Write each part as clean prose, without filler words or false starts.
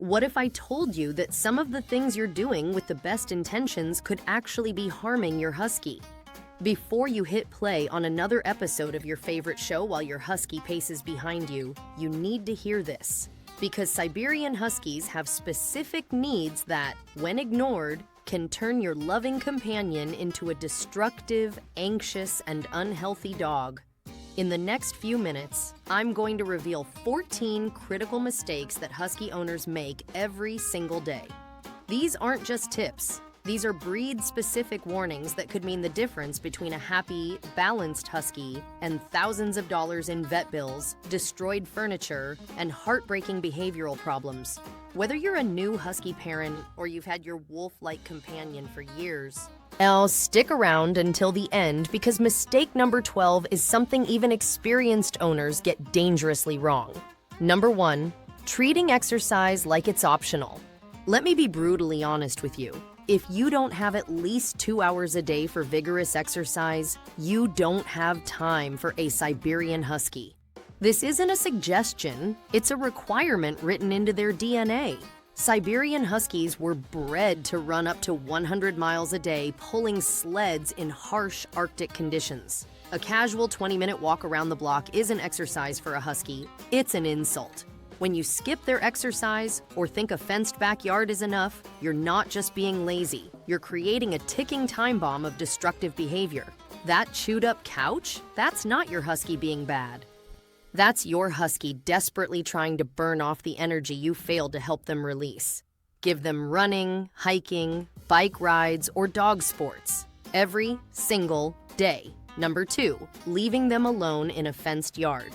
What if I told you that some of the things you're doing with the best intentions could actually be harming your husky? Before you hit play on another episode of your favorite show while your husky paces behind you, you need to hear this. Because Siberian Huskies have specific needs that, when ignored, can turn your loving companion into a destructive, anxious, and unhealthy dog. In the next few minutes, I'm going to reveal 14 critical mistakes that husky owners make every single day. These aren't just tips. These are breed-specific warnings that could mean the difference between a happy, balanced husky and thousands of dollars in vet bills, destroyed furniture, and heartbreaking behavioral problems. Whether you're a new husky parent or you've had your wolf-like companion for years, stick around until the end because mistake number 12 is something even experienced owners get dangerously wrong. Number 1, treating exercise like it's optional. Let me be brutally honest with you. If you don't have at least 2 hours a day for vigorous exercise, you don't have time for a Siberian Husky. This isn't a suggestion, it's a requirement written into their DNA. Siberian Huskies were bred to run up to 100 miles a day pulling sleds in harsh Arctic conditions. A casual 20-minute walk around the block isn't exercise for a husky, it's an insult. When you skip their exercise or think a fenced backyard is enough, you're not just being lazy. You're creating a ticking time bomb of destructive behavior. That chewed-up couch? That's not your husky being bad. That's your husky desperately trying to burn off the energy you failed to help them release. Give them running, hiking, bike rides, or dog sports every single day. Number 2, leaving them alone in a fenced yard.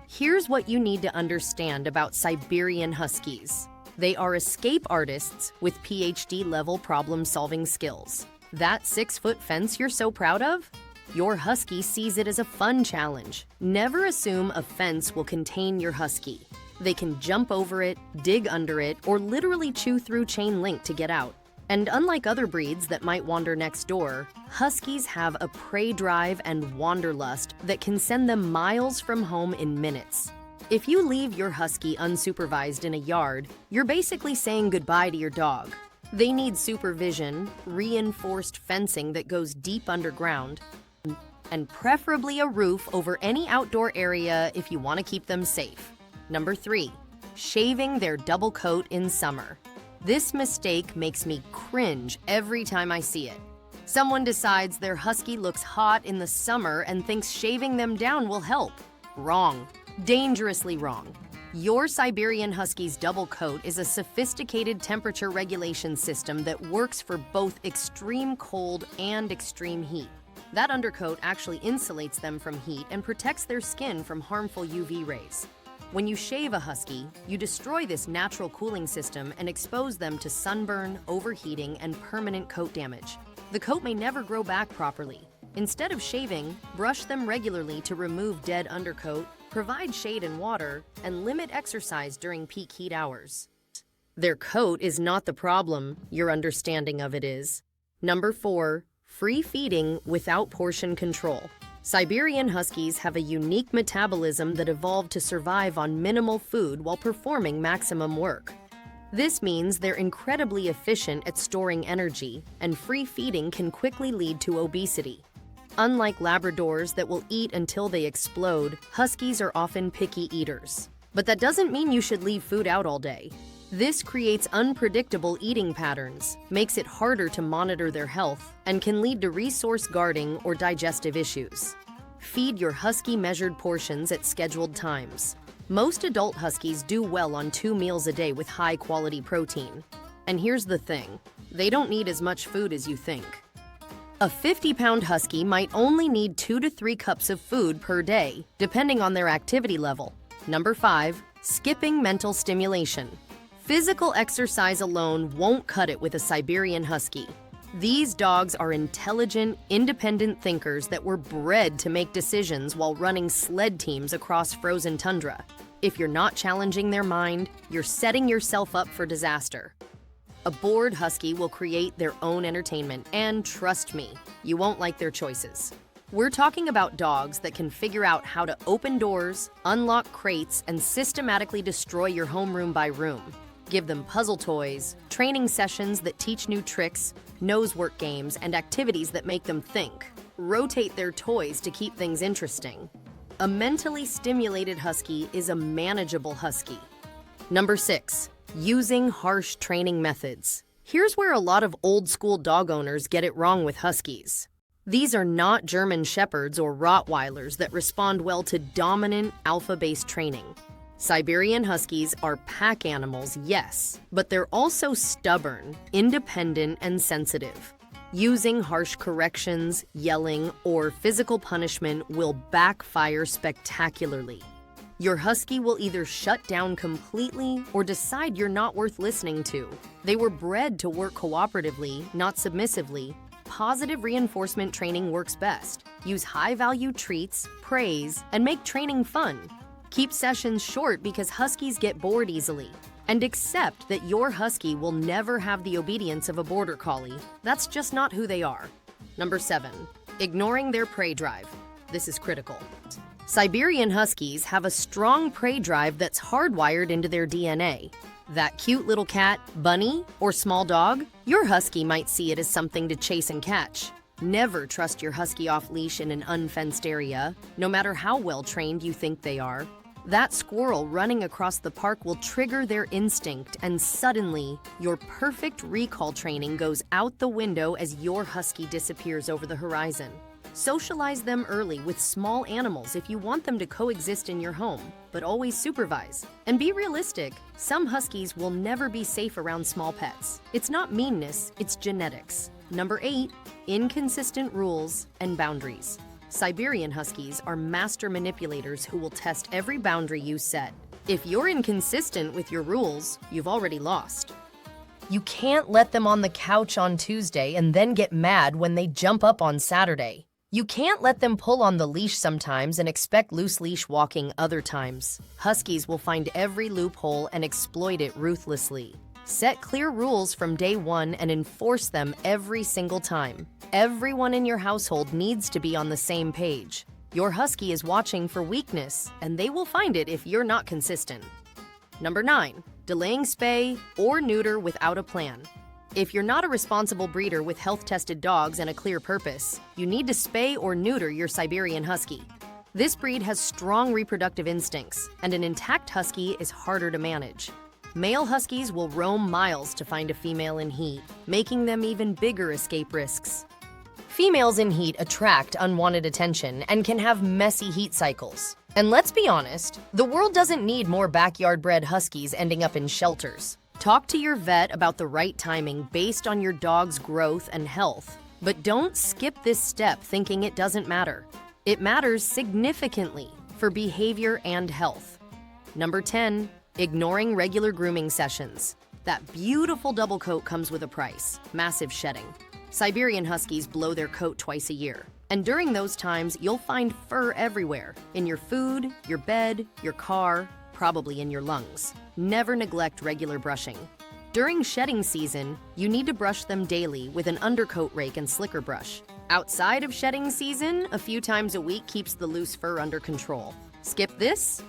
Here's what you need to understand about Siberian Huskies. They are escape artists with PhD-level problem-solving skills. That 6-foot fence you're so proud of? Your husky sees it as a fun challenge. Never assume a fence will contain your husky. They can jump over it, dig under it, or literally chew through chain link to get out. And unlike other breeds that might wander next door, huskies have a prey drive and wanderlust that can send them miles from home in minutes. If you leave your husky unsupervised in a yard, you're basically saying goodbye to your dog. They need supervision, reinforced fencing that goes deep underground, and preferably a roof over any outdoor area if you want to keep them safe. Number 3, shaving their double coat in summer. This mistake makes me cringe every time I see it. Someone decides their husky looks hot in the summer and thinks shaving them down will help. Wrong. Dangerously wrong. Your Siberian Husky's double coat is a sophisticated temperature regulation system that works for both extreme cold and extreme heat. That undercoat actually insulates them from heat and protects their skin from harmful UV rays. When you shave a husky, you destroy this natural cooling system and expose them to sunburn, overheating, and permanent coat damage. The coat may never grow back properly. Instead of shaving, brush them regularly to remove dead undercoat, provide shade and water, and limit exercise during peak heat hours. Their coat is not the problem, your understanding of it is. Number 4, free feeding without portion control. Siberian Huskies have a unique metabolism that evolved to survive on minimal food while performing maximum work. This means they're incredibly efficient at storing energy, and free feeding can quickly lead to obesity. Unlike Labradors that will eat until they explode, Huskies are often picky eaters. But that doesn't mean you should leave food out all day. This creates unpredictable eating patterns, makes it harder to monitor their health, and can lead to resource guarding or digestive issues. Feed your husky measured portions at scheduled times. Most adult huskies do well on 2 meals a day with high-quality protein. And here's the thing, they don't need as much food as you think. A 50-pound husky might only need 2 to 3 cups of food per day, depending on their activity level. Number 5, skipping mental stimulation. Physical exercise alone won't cut it with a Siberian Husky. These dogs are intelligent, independent thinkers that were bred to make decisions while running sled teams across frozen tundra. If you're not challenging their mind, you're setting yourself up for disaster. A bored husky will create their own entertainment, and trust me, you won't like their choices. We're talking about dogs that can figure out how to open doors, unlock crates, and systematically destroy your home room by room. Give them puzzle toys, training sessions that teach new tricks, nose work games, and activities that make them think. Rotate their toys to keep things interesting. A mentally stimulated husky is a manageable husky. Number 6, using harsh training methods. Here's where a lot of old-school dog owners get it wrong with huskies. These are not German shepherds or Rottweilers that respond well to dominant, alpha-based training. Siberian Huskies are pack animals, yes, but they're also stubborn, independent, and sensitive. Using harsh corrections, yelling, or physical punishment will backfire spectacularly. Your husky will either shut down completely or decide you're not worth listening to. They were bred to work cooperatively, not submissively. Positive reinforcement training works best. Use high-value treats, praise, and make training fun. Keep sessions short because huskies get bored easily. And accept that your husky will never have the obedience of a border collie. That's just not who they are. Number 7, ignoring their prey drive. This is critical. Siberian Huskies have a strong prey drive that's hardwired into their DNA. That cute little cat, bunny, or small dog, your husky might see it as something to chase and catch. Never trust your husky off-leash in an unfenced area, no matter how well-trained you think they are. That squirrel running across the park will trigger their instinct, and suddenly, your perfect recall training goes out the window as your husky disappears over the horizon. Socialize them early with small animals if you want them to coexist in your home, but always supervise. And be realistic, some huskies will never be safe around small pets. It's not meanness, it's genetics. Number 8, inconsistent rules and boundaries. Siberian Huskies are master manipulators who will test every boundary you set. If you're inconsistent with your rules, you've already lost. You can't let them on the couch on Tuesday and then get mad when they jump up on Saturday. You can't let them pull on the leash sometimes and expect loose leash walking other times. Huskies will find every loophole and exploit it ruthlessly. Set clear rules from day one and enforce them every single time. Everyone in your household needs to be on the same page. Your husky is watching for weakness, and they will find it if you're not consistent. Number 9, delaying spay or neuter without a plan. If you're not a responsible breeder with health-tested dogs and a clear purpose, you need to spay or neuter your Siberian Husky. This breed has strong reproductive instincts, and an intact husky is harder to manage. Male huskies will roam miles to find a female in heat, making them even bigger escape risks. Females in heat attract unwanted attention and can have messy heat cycles. And let's be honest, the world doesn't need more backyard-bred huskies ending up in shelters. Talk to your vet about the right timing based on your dog's growth and health. But don't skip this step thinking it doesn't matter. It matters significantly for behavior and health. Number 10, ignoring regular grooming sessions. That beautiful double coat comes with a price, massive shedding. Siberian Huskies blow their coat twice a year. And during those times, you'll find fur everywhere, in your food, your bed, your car, probably in your lungs. Never neglect regular brushing. During shedding season, you need to brush them daily with an undercoat rake and slicker brush. Outside of shedding season, a few times a week keeps the loose fur under control. Skip this,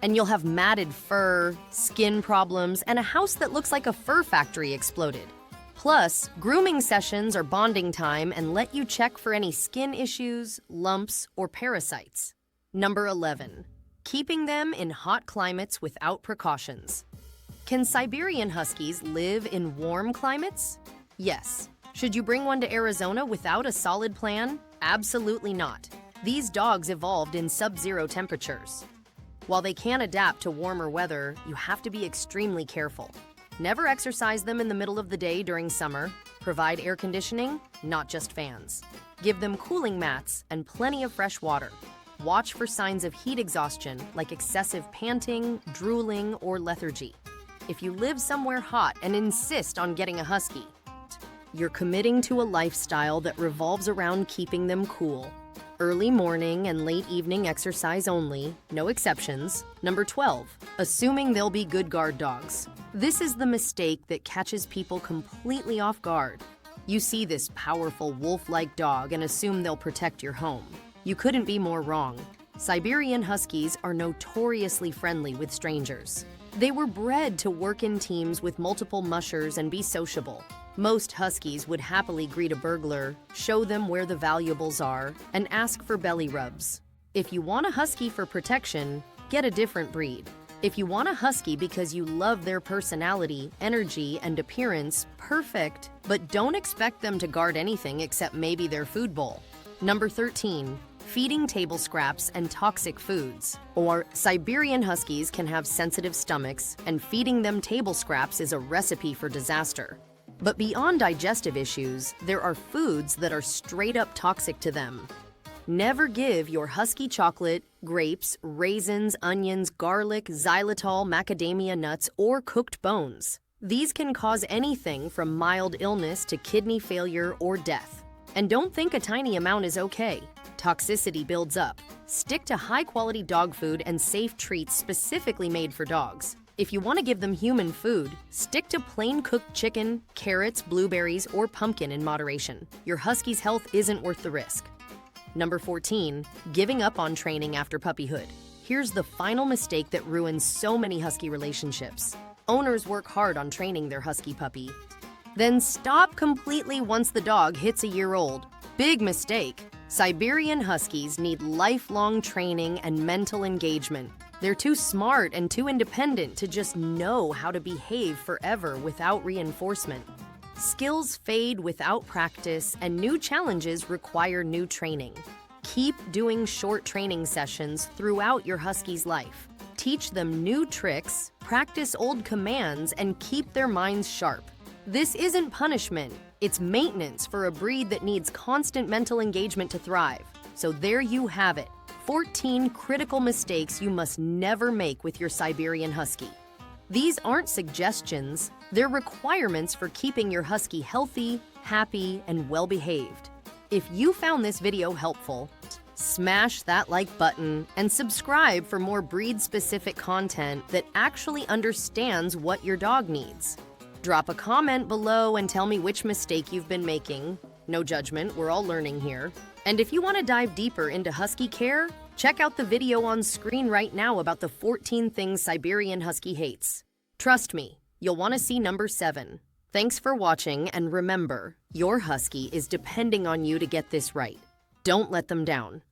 and you'll have matted fur, skin problems, and a house that looks like a fur factory exploded. Plus, grooming sessions are bonding time and let you check for any skin issues, lumps, or parasites. Number 11, keeping them in hot climates without precautions. Can Siberian Huskies live in warm climates? Yes. Should you bring one to Arizona without a solid plan? Absolutely not. These dogs evolved in sub-zero temperatures. While they can adapt to warmer weather, you have to be extremely careful. Never exercise them in the middle of the day during summer. Provide air conditioning, not just fans. Give them cooling mats and plenty of fresh water. Watch for signs of heat exhaustion like excessive panting, drooling, or lethargy. If you live somewhere hot and insist on getting a husky, you're committing to a lifestyle that revolves around keeping them cool. Early morning and late evening exercise only, no exceptions. Number 12, assuming they'll be good guard dogs. This is the mistake that catches people completely off guard. You see this powerful wolf-like dog and assume they'll protect your home. You couldn't be more wrong. Siberian Huskies are notoriously friendly with strangers. They were bred to work in teams with multiple mushers and be sociable. Most huskies would happily greet a burglar, show them where the valuables are, and ask for belly rubs. If you want a husky for protection, get a different breed. If you want a husky because you love their personality, energy, and appearance, perfect, but don't expect them to guard anything except maybe their food bowl. Number 13. Feeding table scraps and toxic foods. Or Siberian Huskies can have sensitive stomachs, and feeding them table scraps is a recipe for disaster. But beyond digestive issues, there are foods that are straight up toxic to them. Never give your husky chocolate, grapes, raisins, onions, garlic, xylitol, macadamia nuts, or cooked bones. These can cause anything from mild illness to kidney failure or death. And don't think a tiny amount is okay. Toxicity builds up. Stick to high-quality dog food and safe treats specifically made for dogs. If you want to give them human food, stick to plain cooked chicken, carrots, blueberries, or pumpkin in moderation. Your husky's health isn't worth the risk. Number 14. Giving up on training after puppyhood. Here's the final mistake that ruins so many husky relationships. Owners work hard on training their husky puppy, then stop completely once the dog hits a year old. Big mistake. Siberian Huskies need lifelong training and mental engagement. They're too smart and too independent to just know how to behave forever without reinforcement. Skills fade without practice, and new challenges require new training. Keep doing short training sessions throughout your husky's life. Teach them new tricks, practice old commands, and keep their minds sharp. This isn't punishment, it's maintenance for a breed that needs constant mental engagement to thrive. So there you have it, 14 critical mistakes you must never make with your Siberian Husky. These aren't suggestions, they're requirements for keeping your husky healthy, happy, and well-behaved. If you found this video helpful, smash that like button and subscribe for more breed-specific content that actually understands what your dog needs. Drop a comment below and tell me which mistake you've been making. No judgment, we're all learning here. And if you want to dive deeper into husky care, check out the video on screen right now about the 14 things Siberian Husky hates. Trust me, you'll want to see number 7. Thanks for watching, and remember, your husky is depending on you to get this right. Don't let them down.